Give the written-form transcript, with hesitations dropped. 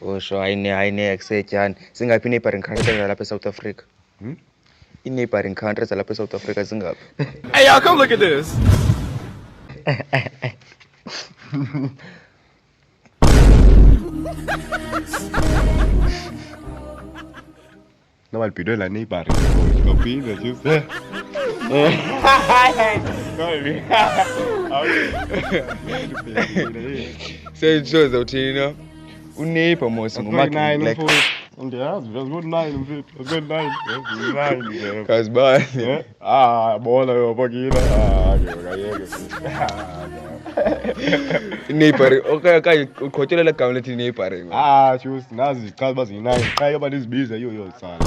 Usho ayine kusetyhani. Zingaphi i-neighboring countries zalapha eSouth Africa? I-neighboring countries zalapha eSouth Africa zingaphi? Hey, y'all, come look at this. No mal pido la neighbor. No pido, yo sé. Seyitshoza uthini no? Uneighbor mos Nine like ndiyazi vele good nine mfethu. Good nine. Nine. kazibani. Bona yobakila. Ngeke. I-neighboring okanye uqhotyelele gama lethi i-neighboring. Shusi nazi izichazi baziyi-9. Qha yoba ndizibize yo sana.